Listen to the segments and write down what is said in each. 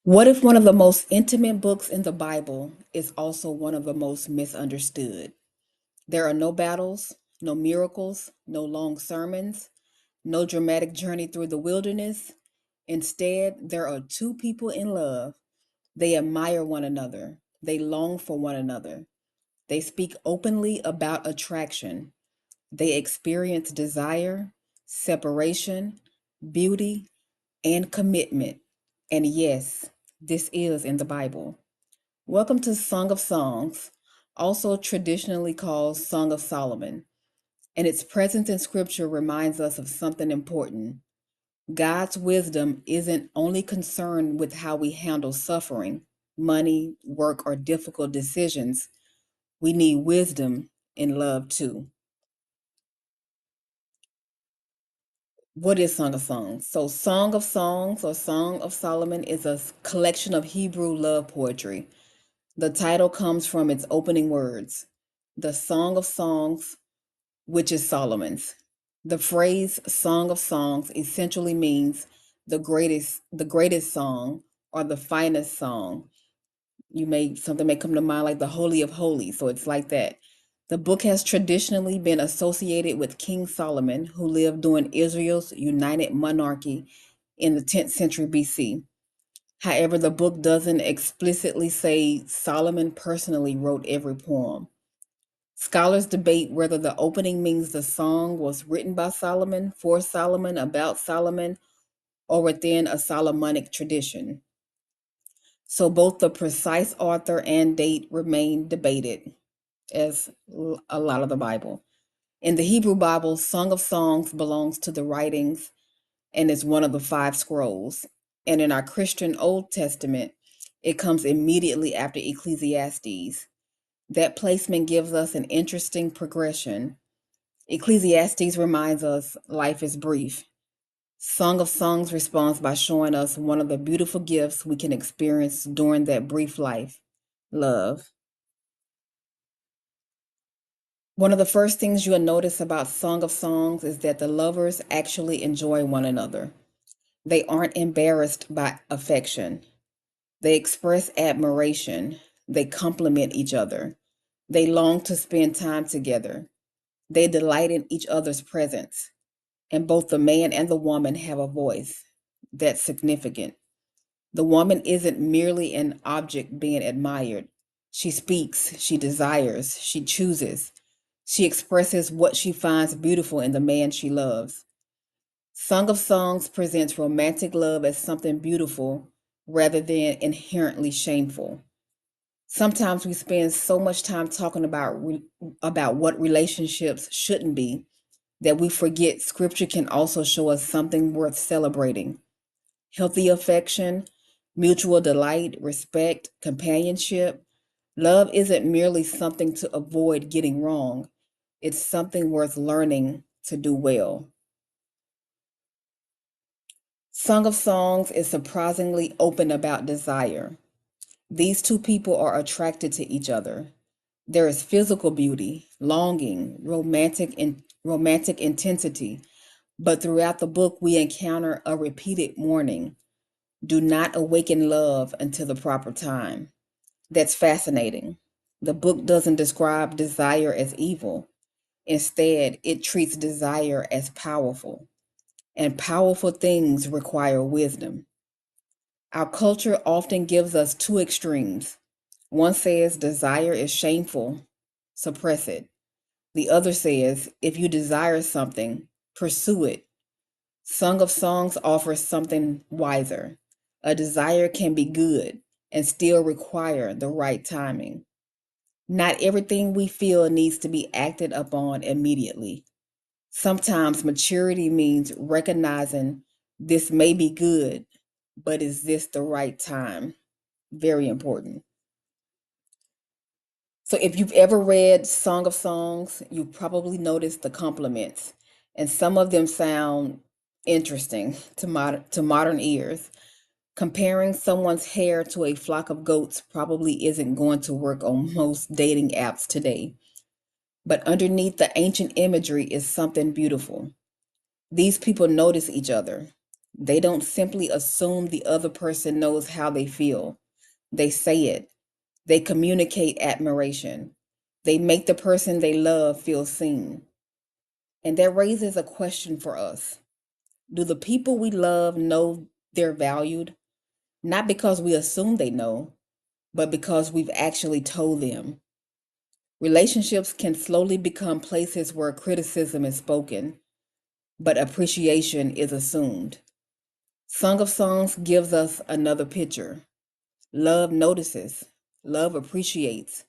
What if one of the most intimate books in the Bible is also one of the most misunderstood? There are no battles, no miracles, no long sermons, no dramatic journey through the wilderness. Instead, there are two people in love. They admire one another, they long for one another, they speak openly about attraction, they experience desire, separation, beauty, and commitment. And yes, this is in the Bible. Welcome to Song of Songs, also traditionally called Song of Solomon, and its presence in Scripture reminds us of something important. God's wisdom isn't only concerned with how we handle suffering, money, work, or difficult decisions. We need wisdom in love too. What is Song of Songs? So, Song of Songs or Song of Solomon is a collection of Hebrew love poetry. The title comes from its opening words, the Song of Songs, which is Solomon's. The phrase Song of Songs essentially means the greatest song or the finest song. Something may come to mind like the Holy of Holies, so it's like that. The book has traditionally been associated with King Solomon, who lived during Israel's united monarchy in the 10th century BC. However, the book doesn't explicitly say Solomon personally wrote every poem. Scholars debate whether the opening means the song was written by Solomon, for Solomon, about Solomon, or within a Solomonic tradition. So both the precise author and date remain debated, as a lot of the Bible. In the Hebrew Bible, Song of Songs belongs to the writings and is one of the five scrolls. And in our Christian Old Testament, it comes immediately after Ecclesiastes. That placement gives us an interesting progression. Ecclesiastes reminds us life is brief. Song of Songs responds by showing us one of the beautiful gifts we can experience during that brief life, love. One of the first things you'll notice about Song of Songs is that the lovers actually enjoy one another. They aren't embarrassed by affection. They express admiration. They compliment each other. They long to spend time together. They delight in each other's presence. And both the man and the woman have a voice. That's significant. The woman isn't merely an object being admired. She speaks, she desires, she chooses. She expresses what she finds beautiful in the man she loves. Song of Songs presents romantic love as something beautiful rather than inherently shameful. Sometimes we spend so much time talking about what relationships shouldn't be that we forget scripture can also show us something worth celebrating. Healthy affection, mutual delight, respect, companionship. Love isn't merely something to avoid getting wrong, it's something worth learning to do well. Song of Songs is surprisingly open about desire. These two people are attracted to each other. There is physical beauty, longing, romantic intensity, but throughout the book we encounter a repeated warning. Do not awaken love until the proper time. That's fascinating. The book doesn't describe desire as evil. Instead, it treats desire as powerful, and powerful things require wisdom. Our culture often gives us two extremes. One says desire is shameful, suppress it. The other says if you desire something, pursue it. Song of Songs offers something wiser. A desire can be good and still require the right timing. Not everything we feel needs to be acted upon immediately. Sometimes maturity means recognizing this may be good, but is this the right time? Very important. So if you've ever read Song of Songs, you've probably noticed the compliments, and some of them sound interesting to modern ears. Comparing someone's hair to a flock of goats probably isn't going to work on most dating apps today. But underneath the ancient imagery is something beautiful. These people notice each other. They don't simply assume the other person knows how they feel. They say it. They communicate admiration. They make the person they love feel seen. And that raises a question for us. Do the people we love know they're valued? Not because we assume they know, but because we've actually told them. Relationships can slowly become places where criticism is spoken, but appreciation is assumed. Song of Songs gives us another picture. Love notices, love appreciates,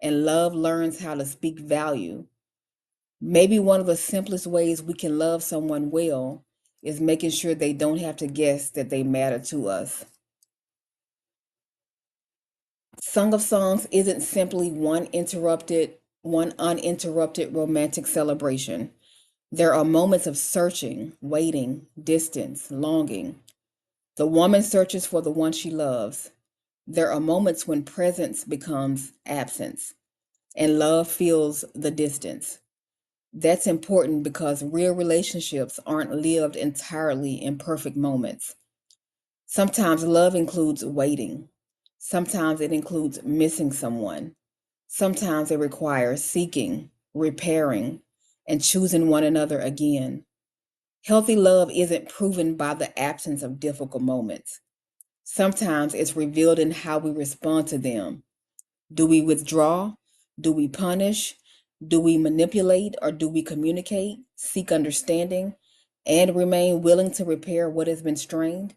and love learns how to speak value. Maybe one of the simplest ways we can love someone well is making sure they don't have to guess that they matter to us. Song of Songs isn't simply one uninterrupted romantic celebration. There are moments of searching, waiting, distance, longing. The woman searches for the one she loves. There are moments when presence becomes absence and love feels the distance. That's important because real relationships aren't lived entirely in perfect moments. Sometimes love includes waiting. Sometimes it includes missing someone. Sometimes it requires seeking, repairing, and choosing one another again. Healthy love isn't proven by the absence of difficult moments. Sometimes it's revealed in how we respond to them. Do we withdraw? Do we punish? Do we manipulate or do we communicate, seek understanding, and remain willing to repair what has been strained?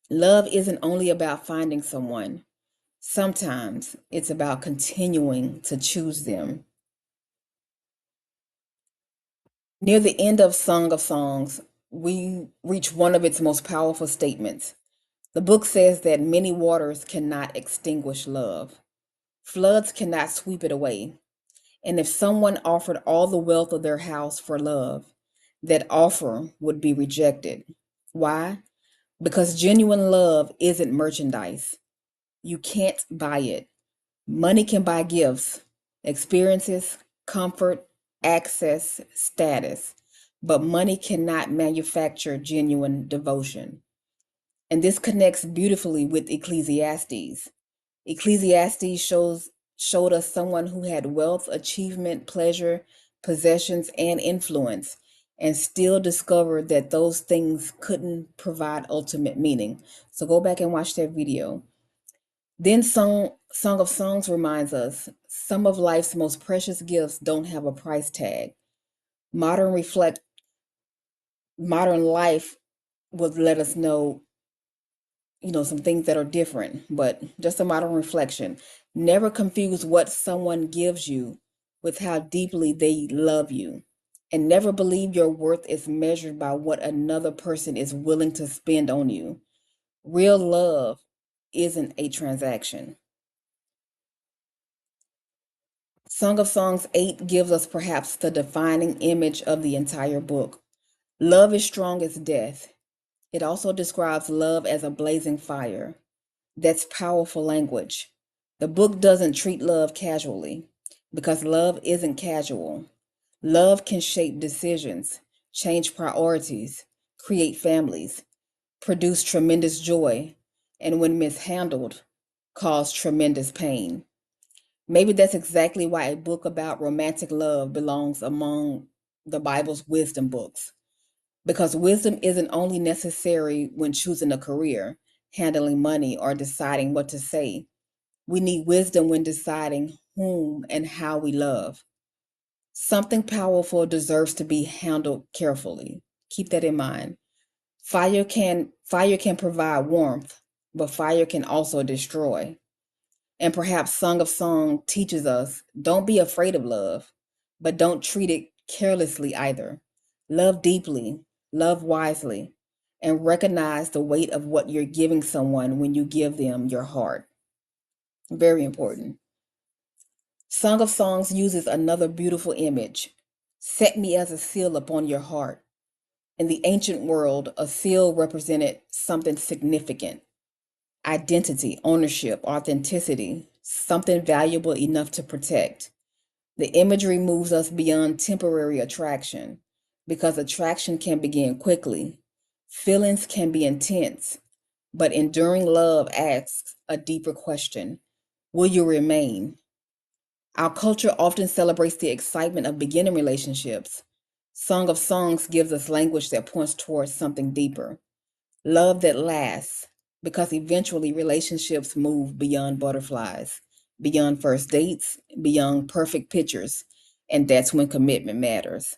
Love isn't only about finding someone. Sometimes it's about continuing to choose them. Near the end of Song of Songs, we reach one of its most powerful statements. The book says that many waters cannot extinguish love. Floods cannot sweep it away. And if someone offered all the wealth of their house for love, that offer would be rejected. Why? Because genuine love isn't merchandise. You can't buy it. Money can buy gifts, experiences, comfort, access, status, but money cannot manufacture genuine devotion. And this connects beautifully with Ecclesiastes. Ecclesiastes showed us someone who had wealth, achievement, pleasure, possessions, and influence, and still discovered that those things couldn't provide ultimate meaning. So go back and watch that video. Then Song of Songs reminds us some of life's most precious gifts don't have a price tag. Modern reflect Modern life will let us know, some things that are different, but just a modern reflection. Never confuse what someone gives you with how deeply they love you. And never believe your worth is measured by what another person is willing to spend on you. Real love isn't a transaction. Song of Songs 8 gives us perhaps the defining image of the entire book. Love is strong as death. It also describes love as a blazing fire. That's powerful language. The book doesn't treat love casually because love isn't casual. Love can shape decisions, change priorities, create families, produce tremendous joy, and when mishandled, cause tremendous pain. Maybe that's exactly why a book about romantic love belongs among the Bible's wisdom books. Because wisdom isn't only necessary when choosing a career, handling money, or deciding what to say. We need wisdom when deciding whom and how we love. Something powerful deserves to be handled carefully. Keep that in mind. Fire can provide warmth, but fire can also destroy. And perhaps Song of Song teaches us don't be afraid of love, but don't treat it carelessly either. Love deeply, love wisely, and recognize the weight of what you're giving someone when you give them your heart. Very important. Song of Songs uses another beautiful image. Set me as a seal upon your heart. In the ancient world, a seal represented something significant: identity, ownership, authenticity, something valuable enough to protect. The imagery moves us beyond temporary attraction because attraction can begin quickly. Feelings can be intense, but enduring love asks a deeper question. Will you remain? Our culture often celebrates the excitement of beginning relationships. Song of Songs gives us language that points towards something deeper. Love that lasts, because eventually relationships move beyond butterflies, beyond first dates, beyond perfect pictures, and that's when commitment matters.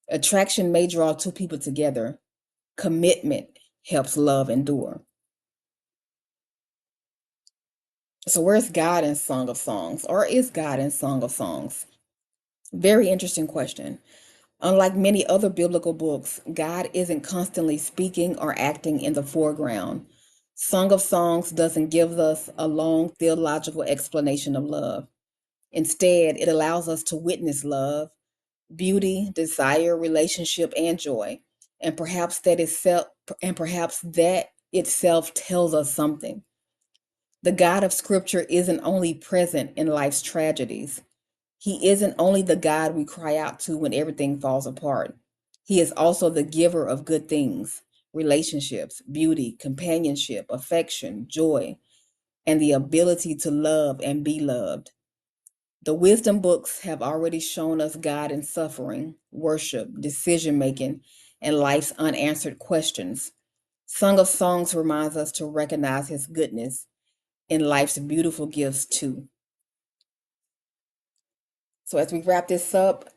Attraction may draw two people together. Commitment helps love endure. So, where's God in Song of Songs? Or is God in Song of Songs? Very interesting question. Unlike many other biblical books, God isn't constantly speaking or acting in the foreground. Song of Songs doesn't give us a long theological explanation of love. Instead, it allows us to witness love, beauty, desire, relationship, and joy. And perhaps that itself tells us something. The God of Scripture isn't only present in life's tragedies. He isn't only the God we cry out to when everything falls apart. He is also the giver of good things, relationships, beauty, companionship, affection, joy, and the ability to love and be loved. The wisdom books have already shown us God in suffering, worship, decision making, and life's unanswered questions. Song of Songs reminds us to recognize his goodness in life's beautiful gifts too. So as we wrap this up,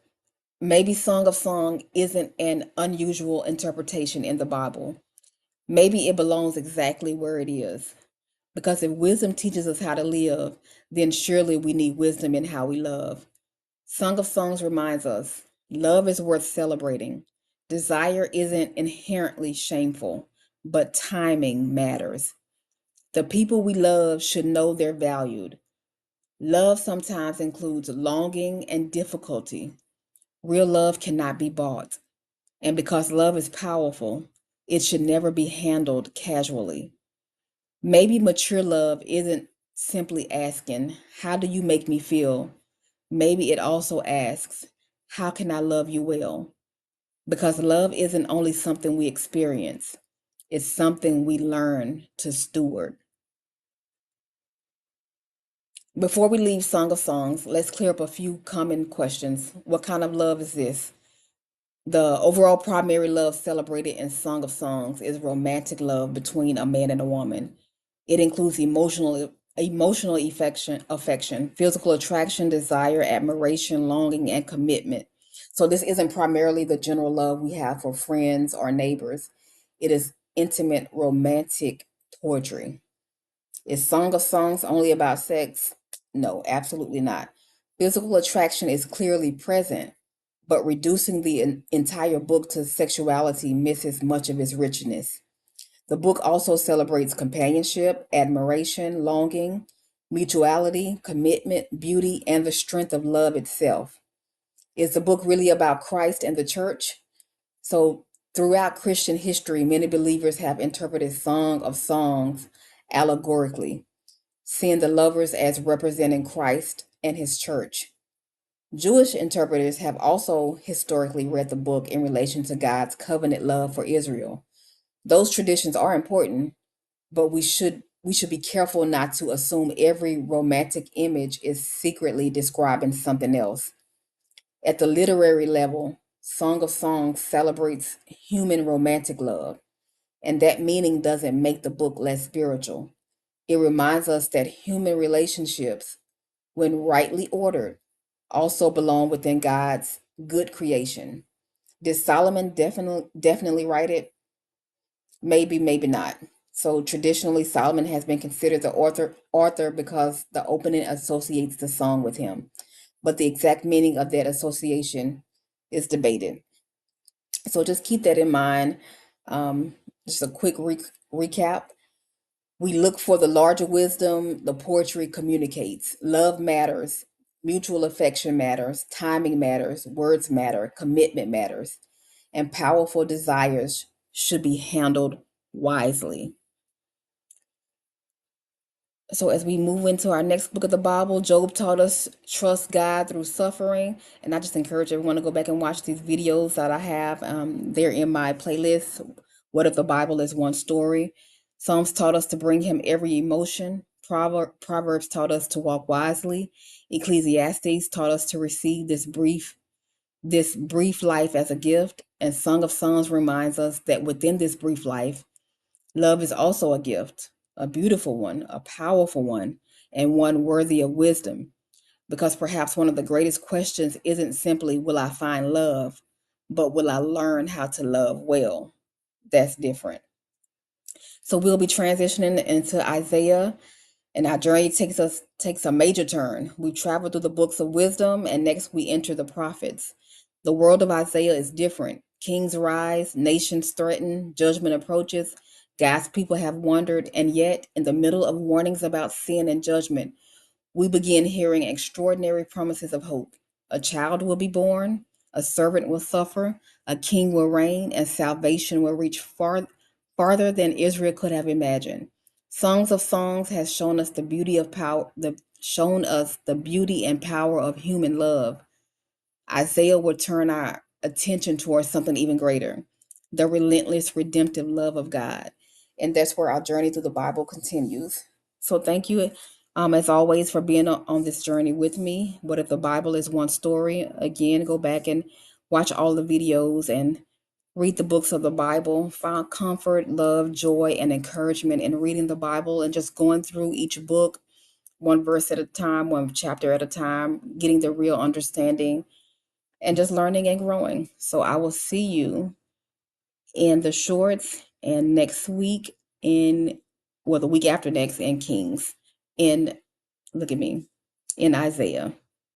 maybe Song of Song isn't an unusual interpretation in the Bible. Maybe it belongs exactly where it is. Because if wisdom teaches us how to live, then surely we need wisdom in how we love. Song of Songs reminds us love is worth celebrating. Desire isn't inherently shameful, but timing matters. The people we love should know they're valued. Love sometimes includes longing and difficulty. Real love cannot be bought. And because love is powerful, it should never be handled casually. Maybe mature love isn't simply asking, how do you make me feel? Maybe it also asks, how can I love you well? Because love isn't only something we experience, it's something we learn to steward. Before we leave Song of Songs, let's clear up a few common questions. What kind of love is this? The overall primary love celebrated in Song of Songs is romantic love between a man and a woman. It includes emotional affection, physical attraction, desire, admiration, longing, and commitment. So this isn't primarily the general love we have for friends or neighbors. It is intimate, romantic poetry. Is Song of Songs only about sex? No, absolutely not. Physical attraction is clearly present, but reducing the entire book to sexuality misses much of its richness. The book also celebrates companionship, admiration, longing, mutuality, commitment, beauty, and the strength of love itself. Is the book really about Christ and the church? So, throughout Christian history, many believers have interpreted Song of Songs allegorically, seeing the lovers as representing Christ and his church. Jewish interpreters have also historically read the book in relation to God's covenant love for Israel. Those traditions are important, but we should be careful not to assume every romantic image is secretly describing something else. At the literary level, Song of Songs celebrates human romantic love, and that meaning doesn't make the book less spiritual. It reminds us that human relationships, when rightly ordered, also belong within God's good creation. Did Solomon definitely write it? Maybe, maybe not. So traditionally, Solomon has been considered the author because the opening associates the song with him. But the exact meaning of that association is debated. So just keep that in mind. Um, just a quick recap. We look for the larger wisdom the poetry communicates. Love matters, mutual affection matters, timing matters, words matter, commitment matters, and powerful desires should be handled wisely. So, as we move into our next book of the Bible, Job taught us trust God through suffering. And I just encourage everyone to go back and watch these videos that I have. They're in my playlist What if the Bible is one story? Psalms taught us to bring him every emotion. Proverbs taught us to walk wisely. Ecclesiastes taught us to receive this brief life as a gift. And Song of Songs reminds us that within this brief life, love is also a gift, a beautiful one, a powerful one, and one worthy of wisdom. Because perhaps one of the greatest questions isn't simply, will I find love, but will I learn how to love well? That's different. So we'll be transitioning into Isaiah, and our journey takes a major turn. We travel through the books of wisdom, and next we enter the prophets. The world of Isaiah is different. Kings rise, nations threaten, judgment approaches. God's people have wandered, and yet, in the middle of warnings about sin and judgment, we begin hearing extraordinary promises of hope. A child will be born, a servant will suffer, a king will reign, and salvation will reach farther than Israel could have imagined. Songs of Songs has shown us the beauty of power, shown us the beauty and power of human love. Isaiah will turn our attention towards something even greater, the relentless, redemptive love of God. And that's where our journey through the Bible continues. So thank you, as always, for being on this journey with me. What if the Bible is one story? Again, go back and watch all the videos and read the books of the Bible. Find comfort, love, joy, and encouragement in reading the Bible and just going through each book, one verse at a time, one chapter at a time, getting the real understanding and just learning and growing. So I will see you in the shorts and next week in, well, the week after next in Kings, in, look at me, in Isaiah.